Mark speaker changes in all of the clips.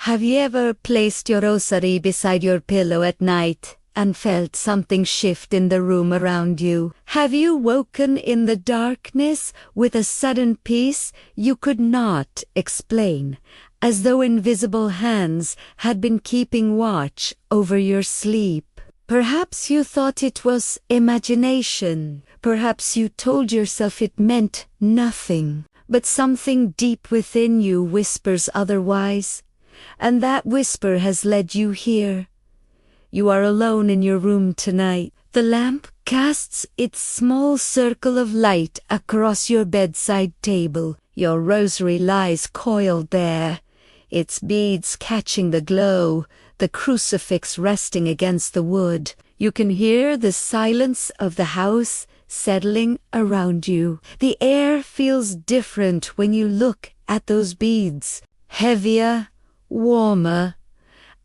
Speaker 1: Have you ever placed your rosary beside your pillow at night and felt something shift in the room around you? Have you woken in the darkness with a sudden peace you could not explain, as though invisible hands had been keeping watch over your sleep? Perhaps you thought it was imagination. Perhaps you told yourself it meant nothing. But something deep within you whispers otherwise, and that whisper has led you here. You are alone in your room tonight. The lamp casts its small circle of light across your bedside table. Your rosary lies coiled there, its beads catching the glow, the crucifix resting against the wood. You can hear the silence of the house settling around you. The air feels different when you look at those beads, heavier, warmer,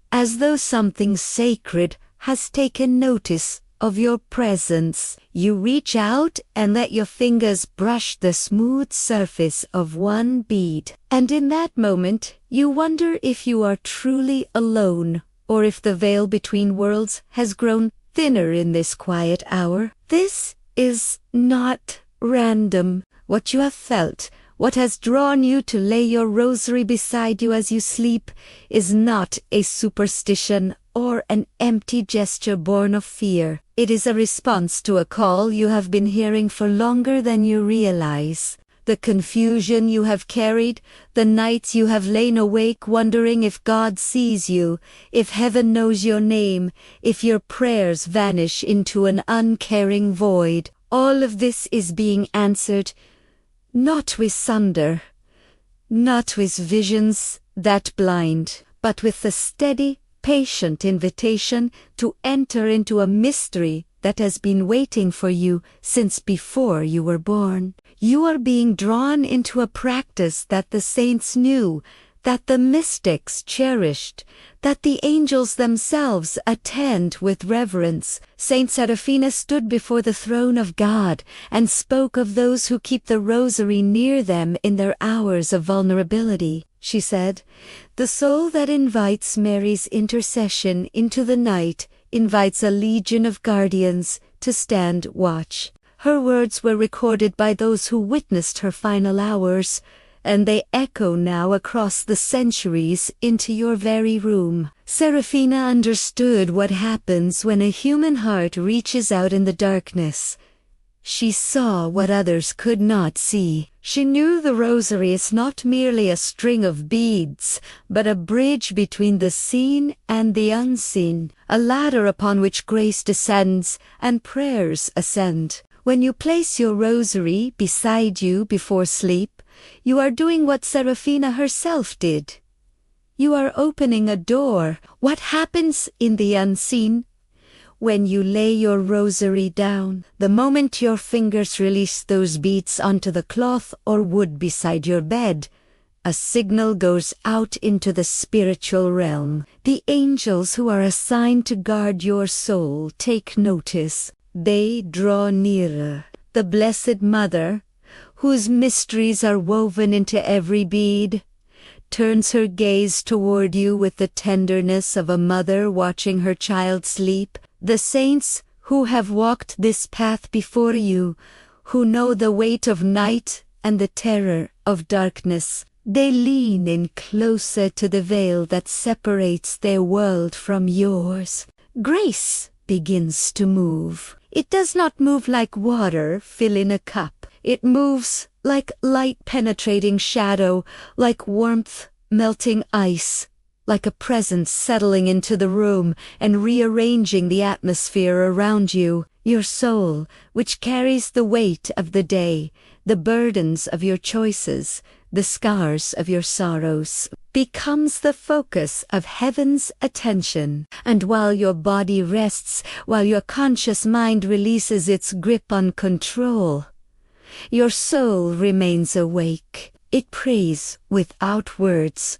Speaker 1: as though something sacred has taken notice of your presence. You reach out and let your fingers brush the smooth surface of one bead. And in that moment, you wonder if you are truly alone, or if the veil between worlds has grown thinner in this quiet hour. This is not random. What you have felt, what has drawn you to lay your rosary beside you as you sleep, is not a superstition or an empty gesture born of fear. It is a response to a call you have been hearing for longer than you realize. The confusion you have carried, the nights you have lain awake wondering if God sees you, if heaven knows your name, if your prayers vanish into an uncaring void. All of this is being answered, not with thunder, not with visions that blind, but with the steady, patient invitation to enter into a mystery that has been waiting for you since before you were born. You are being drawn into a practice that the saints knew, that the mystics cherished, that the angels themselves attend with reverence. Saint Seraphina stood before the throne of God and spoke of those who keep the rosary near them in their hours of vulnerability. She said, "The soul that invites Mary's intercession into the night invites a legion of guardians to stand watch." Her words were recorded by those who witnessed her final hours, and they echo now across the centuries into your very room. Seraphina understood what happens when a human heart reaches out in the darkness. She saw what others could not see. She knew the rosary is not merely a string of beads, but a bridge between the seen and the unseen, a ladder upon which grace descends and prayers ascend. When you place your rosary beside you before sleep, you are doing what Seraphina herself did. You are opening a door. What happens in the unseen? When you lay your rosary down, the moment your fingers release those beads onto the cloth or wood beside your bed, a signal goes out into the spiritual realm. The angels who are assigned to guard your soul take notice. They draw nearer. The Blessed Mother, whose mysteries are woven into every bead, turns her gaze toward you with the tenderness of a mother watching her child sleep. The saints who have walked this path before you, who know the weight of night and the terror of darkness, they lean in closer to the veil that separates their world from yours. Grace begins to move. It does not move like water filling a cup. It moves like light penetrating shadow, like warmth melting ice, like a presence settling into the room and rearranging the atmosphere around you. Your soul, which carries the weight of the day, the burdens of your choices, the scars of your sorrows, becomes the focus of heaven's attention. And while your body rests, while your conscious mind releases its grip on control, your soul remains awake. It prays without words.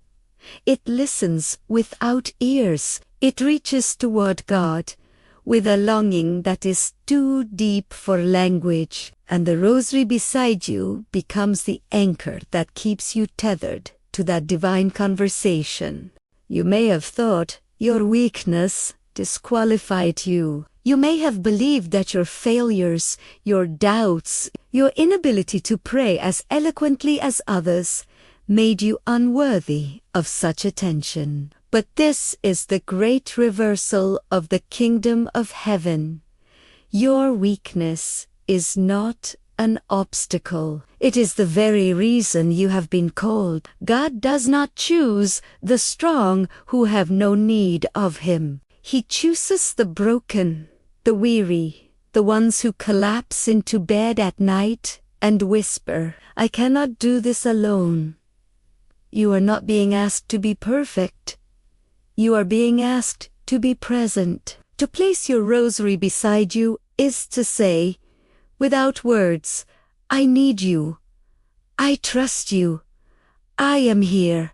Speaker 1: It listens without ears. It reaches toward God with a longing that is too deep for language. And the rosary beside you becomes the anchor that keeps you tethered to that divine conversation. You may have thought your weakness disqualified you. You may have believed that your failures, your doubts, your inability to pray as eloquently as others made you unworthy of such attention. But this is the great reversal of the kingdom of heaven. Your weakness is not an obstacle. It is the very reason you have been called. God does not choose the strong who have no need of him. He chooses the broken, the weary, the ones who collapse into bed at night and whisper, "I cannot do this alone." You are not being asked to be perfect. You are being asked to be present. To place your rosary beside you is to say, without words, "I need you. I trust you. I am here."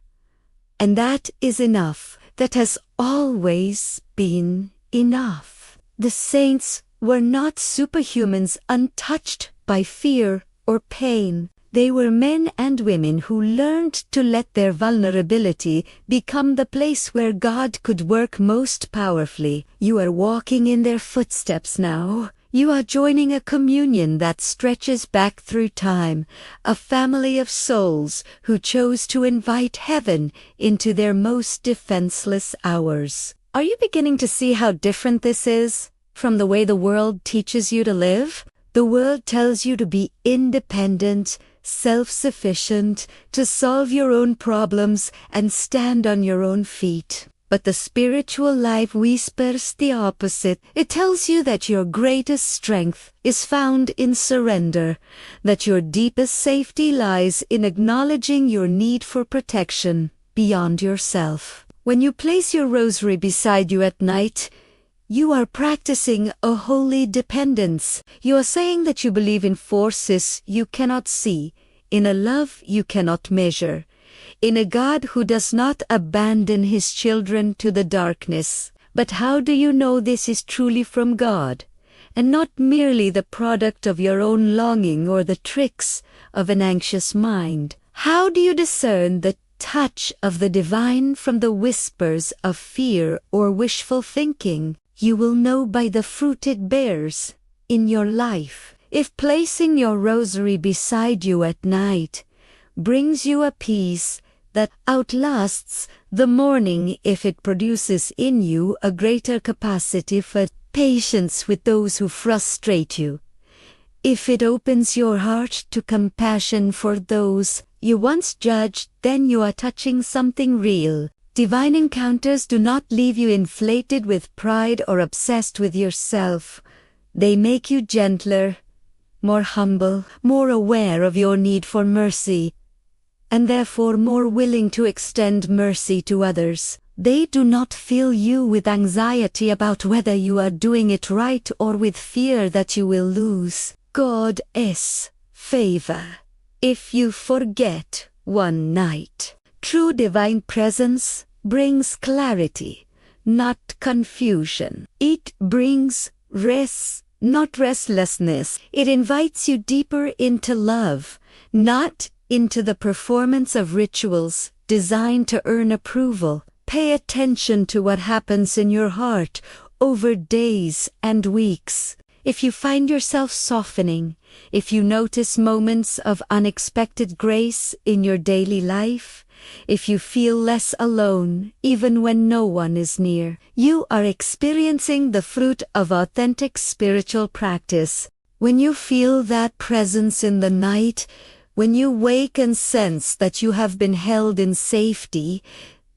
Speaker 1: And that is enough. That has always been enough. The saints were not superhumans untouched by fear or pain. They were men and women who learned to let their vulnerability become the place where God could work most powerfully. You are walking in their footsteps now. You are joining a communion that stretches back through time, a family of souls who chose to invite heaven into their most defenseless hours. Are you beginning to see how different this is from the way the world teaches you to live? The world tells you to be independent, self-sufficient, to solve your own problems and stand on your own feet. But the spiritual life whispers the opposite. It tells you that your greatest strength is found in surrender, that your deepest safety lies in acknowledging your need for protection beyond yourself. When you place your rosary beside you at night, you are practicing a holy dependence. You are saying that you believe in forces you cannot see, in a love you cannot measure, in a God who does not abandon his children to the darkness. But how do you know this is truly from God, and not merely the product of your own longing or the tricks of an anxious mind? How do you discern the touch of the divine from the whispers of fear or wishful thinking? You will know by the fruit it bears in your life. If placing your rosary beside you at night brings you a peace that outlasts the morning, if it produces in you a greater capacity for patience with those who frustrate you, if it opens your heart to compassion for those you once judged, then you are touching something real. Divine encounters do not leave you inflated with pride or obsessed with yourself. They make you gentler, more humble, more aware of your need for mercy, and therefore more willing to extend mercy to others. They do not fill you with anxiety about whether you are doing it right or with fear that you will lose. God is favor. If you forget one night, true divine presence brings clarity, not confusion. It brings rest, not restlessness. It invites you deeper into love, not into the performance of rituals designed to earn approval. Pay attention to what happens in your heart over days and weeks. If you find yourself softening, if you notice moments of unexpected grace in your daily life, if you feel less alone even when no one is near, you are experiencing the fruit of authentic spiritual practice. When you feel that presence in the night, when you wake and sense that you have been held in safety,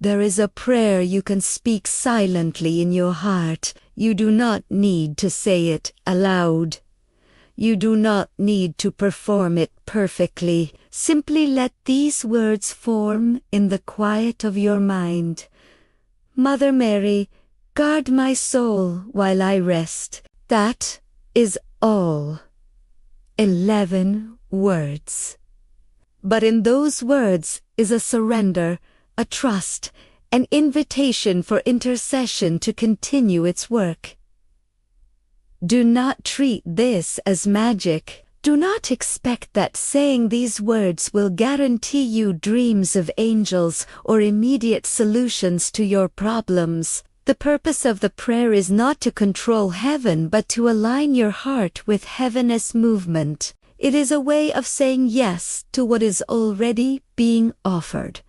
Speaker 1: there is a prayer you can speak silently in your heart. You do not need to say it aloud. You do not need to perform it perfectly. Simply let these words form in the quiet of your mind. Mother Mary, guard my soul while I rest. That is all. 11 words. But in those words is a surrender, a trust, an invitation for intercession to continue its work. Do not treat this as magic. Do not expect that saying these words will guarantee you dreams of angels or immediate solutions to your problems. The purpose of the prayer is not to control heaven but to align your heart with heaven's movement. It is a way of saying yes to what is already being offered.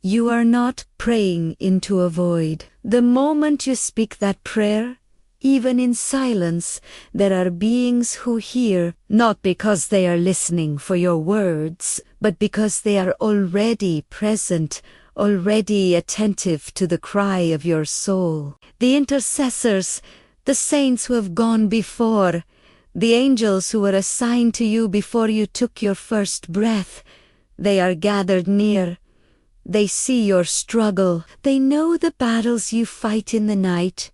Speaker 1: You are not praying into a void. The moment you speak that prayer, even in silence, there are beings who hear, not because they are listening for your words, but because they are already present, already attentive to the cry of your soul. The intercessors, the saints who have gone before, the angels who were assigned to you before you took your first breath, they are gathered near. They see your struggle. They know the battles you fight in the night,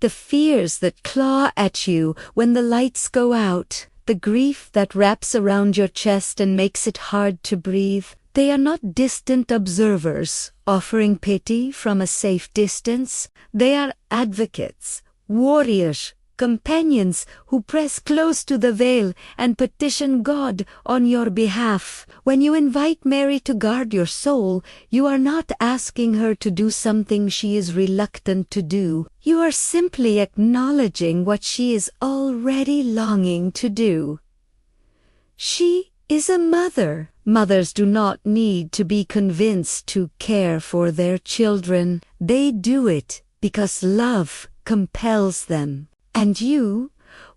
Speaker 1: the fears that claw at you when the lights go out, the grief that wraps around your chest and makes it hard to breathe. They are not distant observers offering pity from a safe distance. They are advocates, warriors, companions who press close to the veil and petition God on your behalf. When you invite Mary to guard your soul, you are not asking her to do something she is reluctant to do. You are simply acknowledging what she is already longing to do. She is a mother. Mothers do not need to be convinced to care for their children. They do it because love compels them. And you,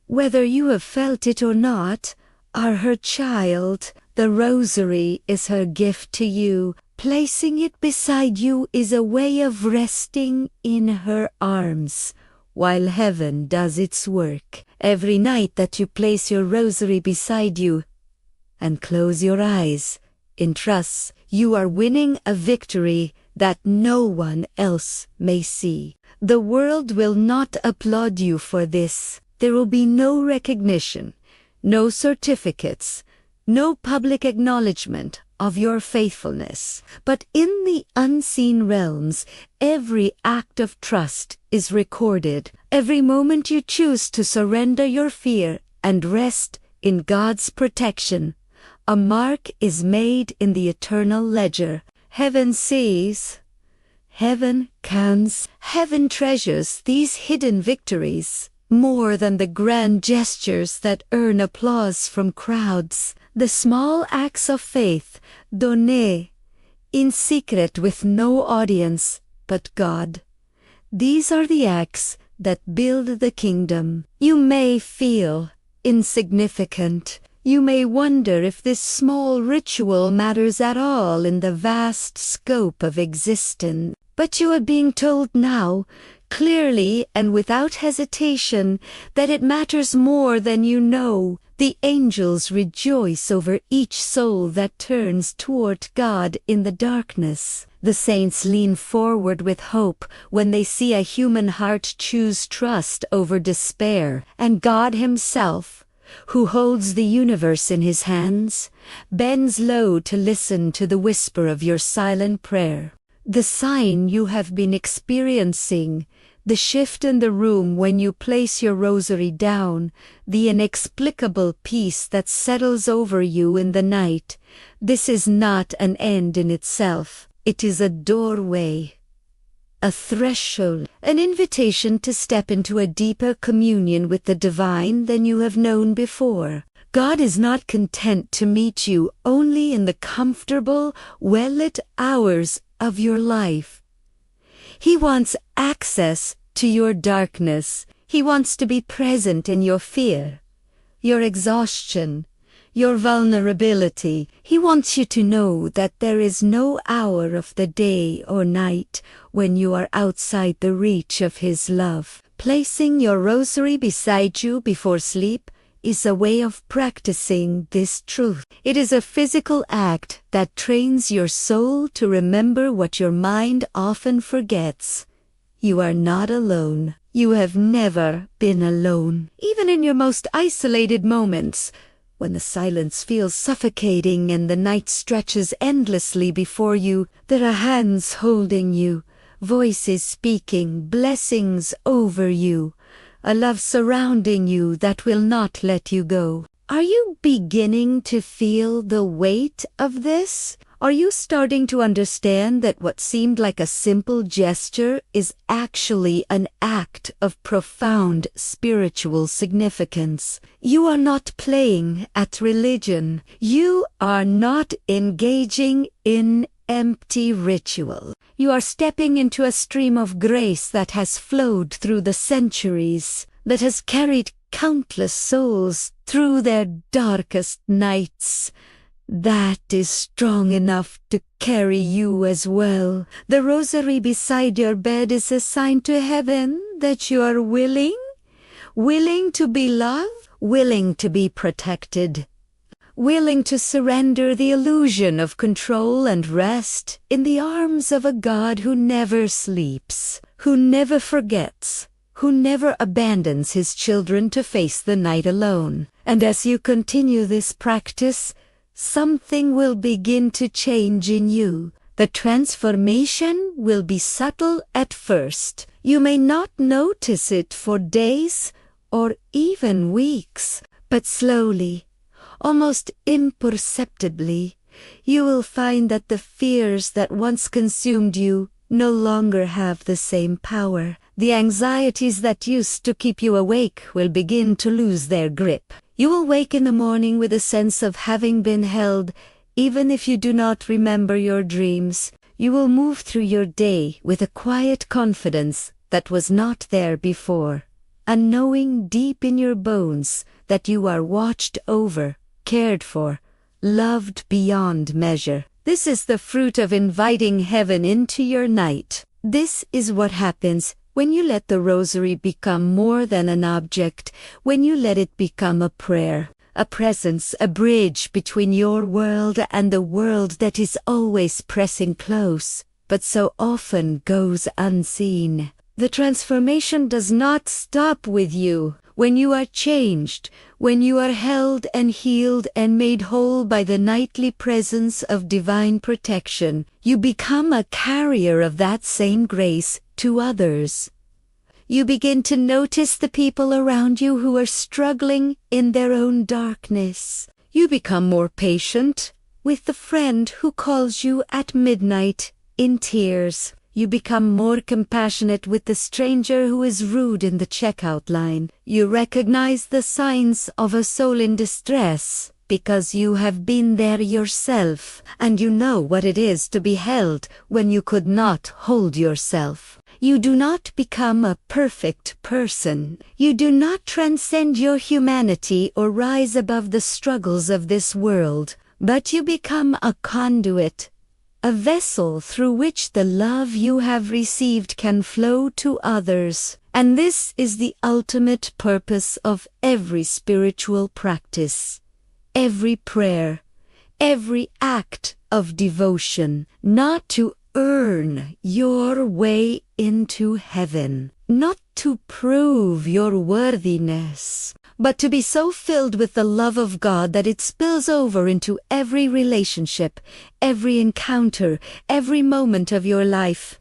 Speaker 1: whether you have felt it or not, are her child. The Rosary is her gift to you. Placing it beside you is a way of resting in her arms, while heaven does its work. Every night that you place your Rosary beside you and close your eyes in trust, you are winning a victory that no one else may see. The world will not applaud you for this. There will be no recognition, no certificates, no public acknowledgement of your faithfulness. But in the unseen realms, every act of trust is recorded. Every moment you choose to surrender your fear and rest in God's protection, a mark is made in the eternal ledger. Heaven sees. Heaven counts, heaven treasures these hidden victories more than the grand gestures that earn applause from crowds. The small acts of faith, donnés in secret with no audience but God. These are the acts that build the kingdom. You may feel insignificant. You may wonder if this small ritual matters at all in the vast scope of existence. But you are being told now, clearly and without hesitation, that it matters more than you know. The angels rejoice over each soul that turns toward God in the darkness. The saints lean forward with hope when they see a human heart choose trust over despair. And God Himself, who holds the universe in His hands, bends low to listen to the whisper of your silent prayer. The sign you have been experiencing, the shift in the room when you place your Rosary down, the inexplicable peace that settles over you in the night, this is not an end in itself. It is a doorway, a threshold, an invitation to step into a deeper communion with the divine than you have known before. God is not content to meet you only in the comfortable, well-lit hours of your life. He wants access to your darkness. He wants to be present in your fear, your exhaustion, your vulnerability. He wants you to know that there is no hour of the day or night when you are outside the reach of His love. Placing your Rosary beside you before sleep is a way of practicing this truth. It is a physical act that trains your soul to remember what your mind often forgets. You are not alone. You have never been alone. Even in your most isolated moments, when the silence feels suffocating and the night stretches endlessly before you, there are hands holding you, voices speaking, blessings over you, a love surrounding you that will not let you go. Are you beginning to feel the weight of this? Are you starting to understand that what seemed like a simple gesture is actually an act of profound spiritual significance? You are not playing at religion. You are not engaging in empty ritual. You are stepping into a stream of grace that has flowed through the centuries, that has carried countless souls through their darkest nights. That is strong enough to carry you as well. The rosary beside your bed is a sign to heaven that you are willing to be loved, willing to be protected, willing to surrender the illusion of control and rest in the arms of a God who never sleeps, who never forgets, who never abandons his children to face the night alone. And as you continue this practice, something will begin to change in you. The transformation will be subtle at first. You may not notice it for days or even weeks, but slowly, almost imperceptibly, you will find that the fears that once consumed you no longer have the same power. The anxieties that used to keep you awake will begin to lose their grip. You will wake in the morning with a sense of having been held, even if you do not remember your dreams. You will move through your day with a quiet confidence that was not there before, and knowing deep in your bones that you are watched over, cared for, loved beyond measure. This is the fruit of inviting heaven into your night. This is what happens when you let the rosary become more than an object, when you let it become a prayer, a presence, a bridge between your world and the world that is always pressing close, but so often goes unseen. The transformation does not stop with you. When you are changed, when you are held and healed and made whole by the nightly presence of divine protection, you become a carrier of that same grace to others. You begin to notice the people around you who are struggling in their own darkness. You become more patient with the friend who calls you at midnight in tears. You become more compassionate with the stranger who is rude in the checkout line. You recognize the signs of a soul in distress because you have been there yourself, and you know what it is to be held when you could not hold yourself. You do not become a perfect person. You do not transcend your humanity or rise above the struggles of this world, but you become a conduit, a vessel through which the love you have received can flow to others. And this is the ultimate purpose of every spiritual practice, every prayer, every act of devotion, not to earn your way into heaven, not to prove your worthiness, but to be so filled with the love of God that it spills over into every relationship, every encounter, every moment of your life.